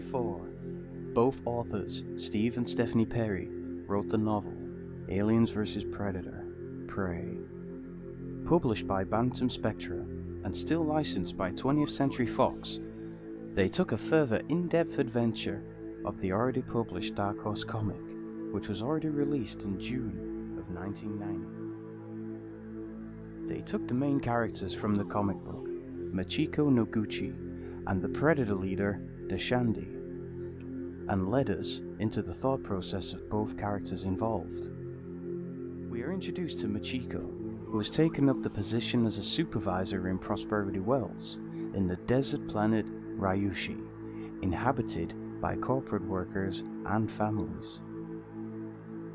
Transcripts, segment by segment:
1994, both authors, Steve and Stephanie Perry, wrote the novel Aliens vs. Predator, Prey. Published by Bantam Spectra and still licensed by 20th Century Fox, they took a further in-depth adventure of the already published Dark Horse comic, which was already released in June of 1990. They took the main characters from the comic book, Machiko Noguchi and the Predator leader, Deshandi, and led us into the thought process of both characters involved. We are introduced to Machiko, who has taken up the position as a supervisor in Prosperity Wells in the desert planet Ryushi, inhabited by corporate workers and families.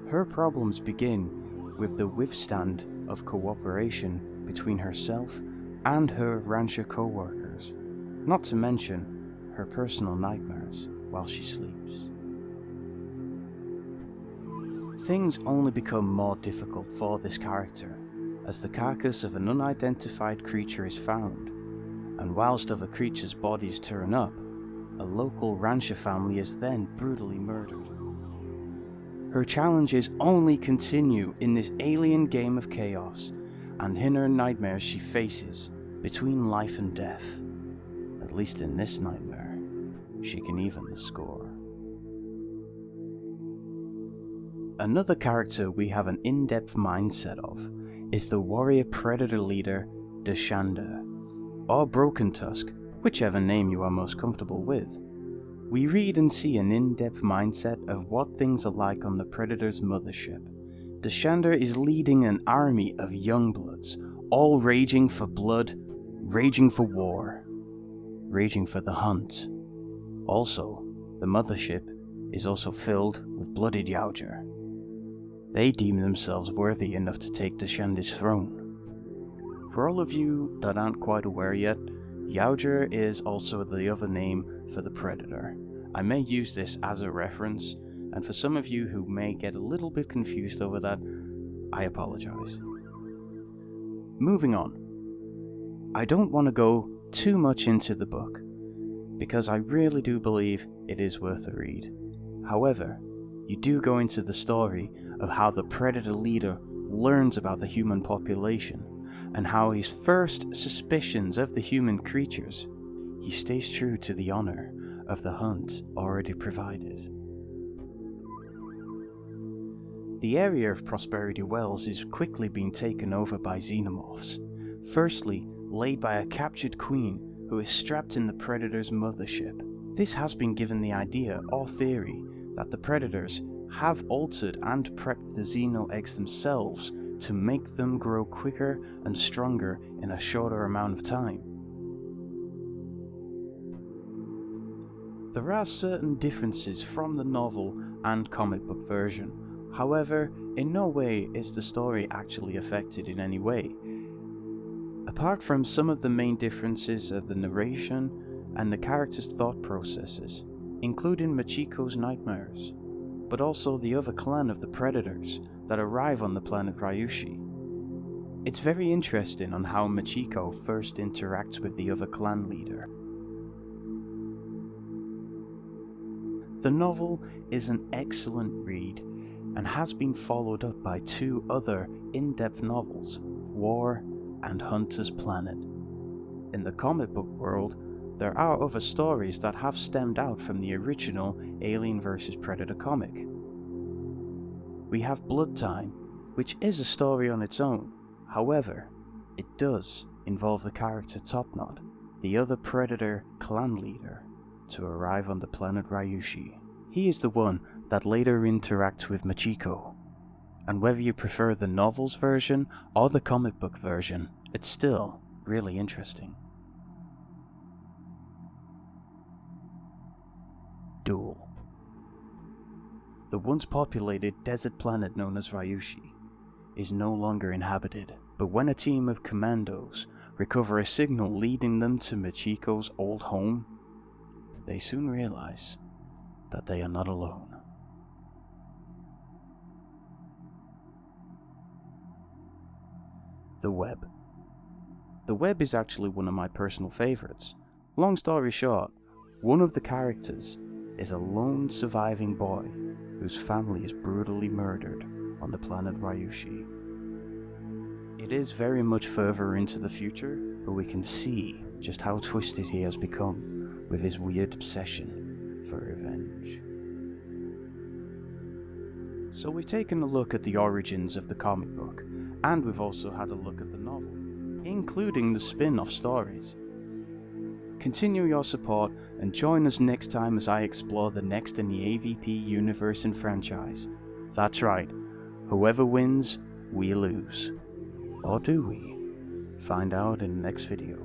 Her problems begin with the withstand of cooperation between herself and her rancher co-workers, not to mention her personal nightmares while she sleeps. Things only become more difficult for this character as the carcass of an unidentified creature is found, and whilst other creatures' bodies turn up, a local rancher family is then brutally murdered. Her challenges only continue in this alien game of chaos, and in her nightmares she faces between life and death. At least in this nightmare, she can even the score. Another character we have an in-depth mindset of is the warrior predator leader Deshanda, or Broken Tusk, whichever name you are most comfortable with. We read and see an in-depth mindset of what things are like on the Predator's mothership. Deshanda is leading an army of youngbloods, all raging for blood, raging for war, raging for the hunt. Also, the mothership is also filled with blooded Yaoger. They deem themselves worthy enough to take Deshanda's throne. For all of you that aren't quite aware yet, Yaoger is also the other name for the Predator. I may use this as a reference, and for some of you who may get a little bit confused over that, I apologize. Moving on. I don't want to go too much into the book, because I really do believe it is worth a read. However, you do go into the story of how the Predator leader learns about the human population, and how his first suspicions of the human creatures, he stays true to the honor of the hunt already provided. The area of Prosperity Wells is quickly being taken over by xenomorphs, firstly laid by a captured queen who is strapped in the Predator's mothership. This has been given the idea or theory that the Predators have altered and prepped the xeno eggs themselves to make them grow quicker and stronger in a shorter amount of time. There are certain differences from the novel and comic book version. However, in no way is the story actually affected in any way. Apart from some of the main differences of the narration and the characters' thought processes, including Machiko's nightmares, but also the other clan of the Predators that arrive on the planet Ryushi. It's very interesting on how Machiko first interacts with the other clan leader. The novel is an excellent read and has been followed up by two other in-depth novels, War and Hunter's Planet. In the comic book world, there are other stories that have stemmed out from the original Alien vs. Predator comic. We have Blood Time, which is a story on its own. However, it does involve the character Topknot, the other Predator clan leader, to arrive on the planet Ryushi. He is the one that later interacts with Machiko. And whether you prefer the novel's version or the comic book version, it's still really interesting. Duel. The once populated desert planet known as Ryushi is no longer inhabited, but when a team of commandos recover a signal leading them to Machiko's old home, they soon realize that they are not alone. The Web. The Web is actually one of my personal favorites. Long story short, one of the characters is a lone surviving boy whose family is brutally murdered on the planet Ryushi. It is very much further into the future, but we can see just how twisted he has become with his weird obsession for revenge. So we've taken a look at the origins of the comic book, and we've also had a look at the novel, including the spin-off stories. Continue your support and join us next time as I explore the next in the AVP universe and franchise. That's right, whoever wins, we lose. Or do we? Find out in the next video.